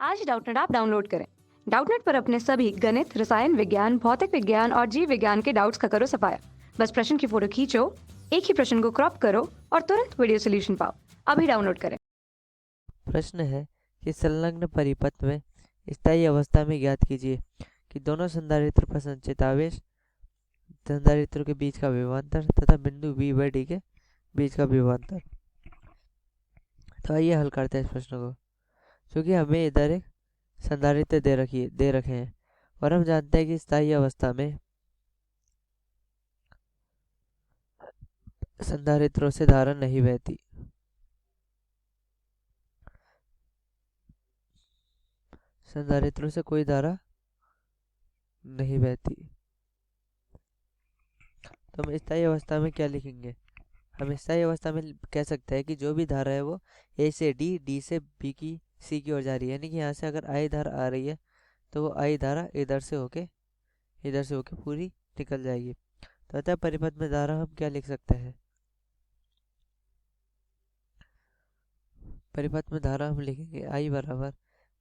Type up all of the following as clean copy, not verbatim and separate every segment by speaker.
Speaker 1: आज Doubtnut app download करें। Doubtnut पर अपने सभी गणित, रसायन विज्ञान, भौतिक विज्ञान और जीव विज्ञान के डाउट्स का करो सफाया। बस प्रश्न की फोटो खींचो, एक ही प्रश्न को क्रॉप करो और तुरंत वीडियो सोल्यूशन पाओ। अभी डाउनलोड करें।
Speaker 2: प्रश्न है कि संलग्न परिपथ में स्थायी अवस्था में ज्ञात कीजिए कि दोनों संधारित्र पर संचित आवेश, संधारित्रों के बीच का विभवांतर तथा बिंदु बी व डी के बीच का विभवांतर। तो आइए हल करते हैं इस प्रश्न को। क्योंकि हमें इधर एक संधारित्र दे रखे हैं और हम जानते हैं कि स्थायी अवस्था में संधारित्रों से धारा नहीं बहती। संधारित्रों से कोई धारा नहीं बहती। तो हम स्थायी अवस्था में क्या लिखेंगे? हम स्थायी अवस्था में कह सकते हैं कि जो भी धारा है वो ए से डी, डी से बी की सी की ओर जा रही है। यानी कि यहाँ से अगर आई धारा आ रही है तो वो आई धारा इधर से होके पूरी निकल जाएगी। तो अतः परिपथ में धारा हम क्या लिख सकते हैं? परिपथ में धारा हम लिखेंगे आई बराबर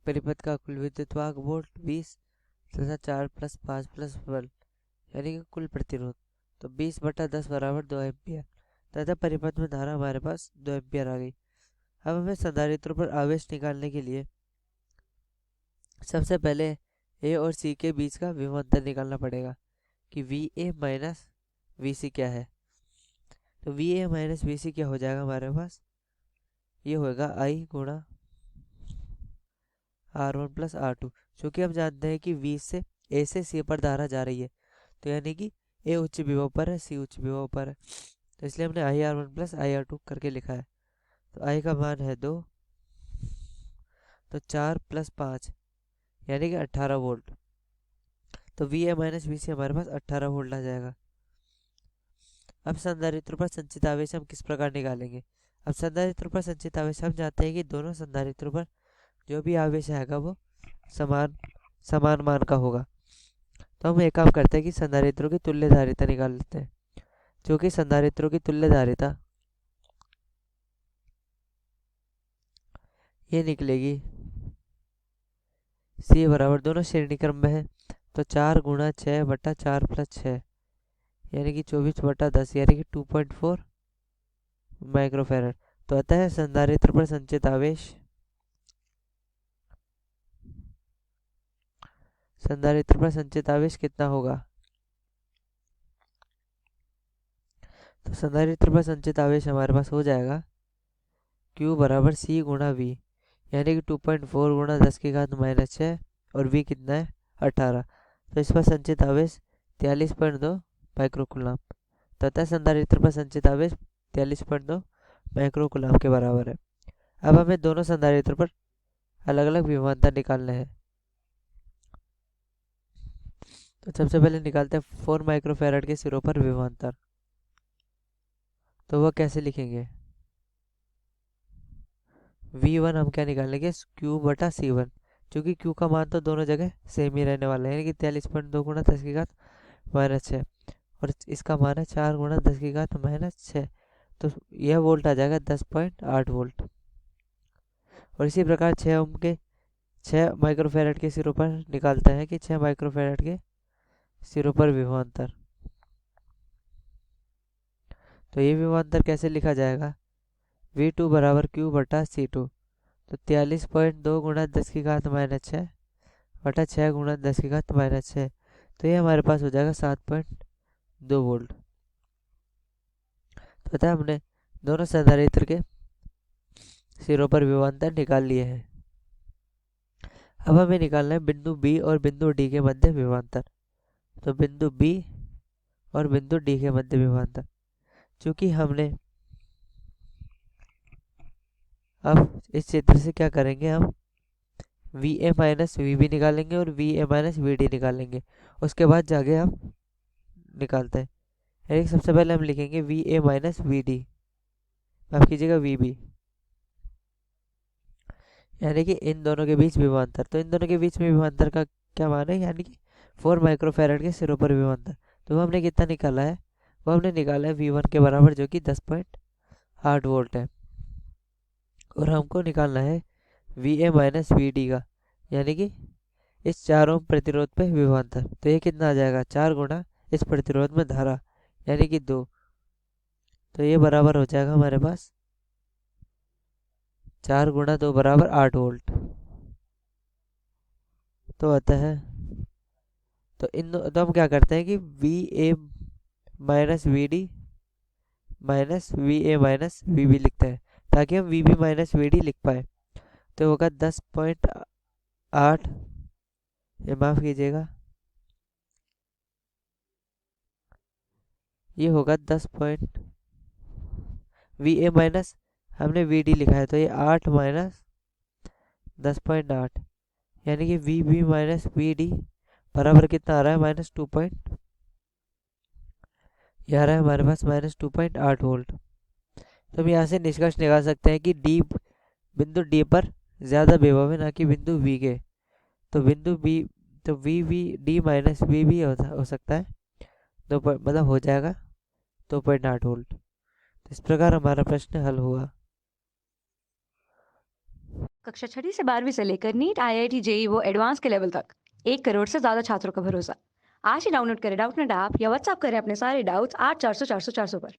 Speaker 2: परिपथ का कुल विद्युत्वाहक वोल्ट 20 तथा 4 + 5 + 1 यानी कि कुल प्रतिरोध। तो 20/10 बराबर 2 एम्पियर तथा परिपथ में धारा हमारे पास 2 एम्पियर आ गई। अब हमें संधारित्रों पर आवेश निकालने के लिए सबसे पहले ए और सी के बीच का विभवांतर निकालना पड़ेगा कि वी ए माइनस वी सी क्या है। तो वी ए माइनस वी सी क्या हो जाएगा हमारे पास? ये होगा आई गुणा R1 + R2। चूँकि हम जानते हैं कि V से A से C पर धारा जा रही है, तो यानी कि A उच्च विभव पर है, C उच्च विभव पर है, तो इसलिए हमने IR1 + IR2 करके लिखा है। तो I का मान है 2, तो 4 + 5 यानी कि 18 वोल्ट। तो VA माइनस VC हमारे पास 18 वोल्ट आ जाएगा। अब संधारित्र पर संचित आवेश हम किस प्रकार निकालेंगे? अब संधारित्र पर संचित आवेश हम जानते हैं कि दोनों संधारित्रों पर जो भी आवेश आएगा वो समान मान का होगा। तो हम एक काम करते हैं कि संधारित्रों की तुल्य धारिता निकाल लेते हैं। जो कि संधारित्रों की तुल्य धारिता ये निकलेगी C बराबर, दोनों श्रेणी क्रम में है, तो 4 × 6/4 + 6 यानी कि 24/10 यानी कि 2.4 माइक्रोफेरड। तो अतः संधारित्र पर संचित आवेश कितना होगा? तो संधारित्र पर संचित आवेश हमारे पास हो जाएगा Q बराबर C × V यानी कि 2.4 × 10⁻⁻6 और V कितना है? 18। तो इस पर संचित आवेश 43.2 माइक्रोकूलम। तथा संधारित्र पर संचित आवेश 43.2 माइक्रोकूलम के बराबर है। अब हमें दोनों संधारित्र पर अलग अलग विभवांतर निकालने हैं। तो सबसे पहले निकालते हैं 4 माइक्रोफेरड के सिरों पर विभवांतर। तो वह कैसे लिखेंगे? V1 हम क्या निकालेंगे? Q/C1, क्योंकि Q का मान तो दोनों जगह सेम ही रहने वाला है, यानी कि 43.2 × 10⁻⁻6 और इसका मान है 4 × 10⁻⁻6। तो यह वोल्ट आ जाएगा 10.8 वोल्ट। और इसी प्रकार 6 माइक्रोफेरड के सिरों पर निकालते हैं कि 6 माइक्रोफेरड के सिरों पर विभवांतर। तो ये विभवांतर कैसे लिखा जाएगा? V2 बराबर Q/C2। तो 43.2 × 10⁻⁻6 बटा 6 × 10⁻⁻6, तो ये हमारे पास हो जाएगा 7.2 वोल्ट। तो अतः हमने दोनों संधारित्र के सिरों पर विभवांतर निकाल लिए हैं। अब हमें निकालना है बिंदु B और बिंदु D के मध्य विभवांतर। तो बिंदु B और बिंदु D के मध्य विभवांतर, चूँकि हमने अब इस चित्र से क्या करेंगे, हम VA माइनस VB निकालेंगे और VA माइनस VD निकालेंगे। उसके बाद जाके हम निकालते हैं। यानी सबसे पहले हम लिखेंगे VA माइनस VD, माफ कीजिएगा VB, यानी कि इन दोनों के बीच विभवांतर। तो इन दोनों के बीच में विभवांतर का क्या मान है? यानी कि 4 माइक्रोफेरड के सिरों पर विभवांतर। तो वो हमने कितना निकाला है? वो हमने निकाला है V1 के बराबर, जो कि 10.8 वोल्ट है। और हमको निकालना है VA माइनस VD का, यानी कि इस 4 ओम प्रतिरोध पे विभवांतर। तो ये कितना आ जाएगा, 4 गुना इस प्रतिरोध में धारा यानी कि 2। तो ये बराबर हो जाएगा हमारे पास 4 गुना 2 बराबर 8 वोल्ट। तो आता है, तो तो हम क्या करते हैं कि V A minus V D minus V A minus V B लिखते हैं, ताकि हम V B minus V D लिख पाए। तो होगा 10.8, ये माफ कीजिएगा, ये होगा 10 पॉइंट, वी ए माइनस हमने वी डी लिखा है तो ये 8 माइनस 10.8, यानी कि V B minus V D बराबर कितना आ रहा है, -2 ये आ रहा है हमारे पास -2.8 वोल्ट। तो हम यहाँ से निष्कर्ष निकाल सकते हैं कि डी, बिंदु डी पर ज़्यादा विभव है, ना कि बिंदु बी के। तो बिंदु बी, तो V V D minus V भी हो सकता है, मतलब हो जाएगा 2.8 वोल्ट। तो इस प्रकार हमारा प्रश्न हल हुआ।
Speaker 1: कक्षा 6वीं से 12वीं से लेकर नीट, आईआईटी, जेई वो एडवांस के लेवल तक 1 करोड़ से ज्यादा छात्रों का भरोसा। आज ही डाउनलोड करें डाउटनेट ऐप या व्हाट्सएप करें अपने सारे डाउट्स 8400 400 400 पर।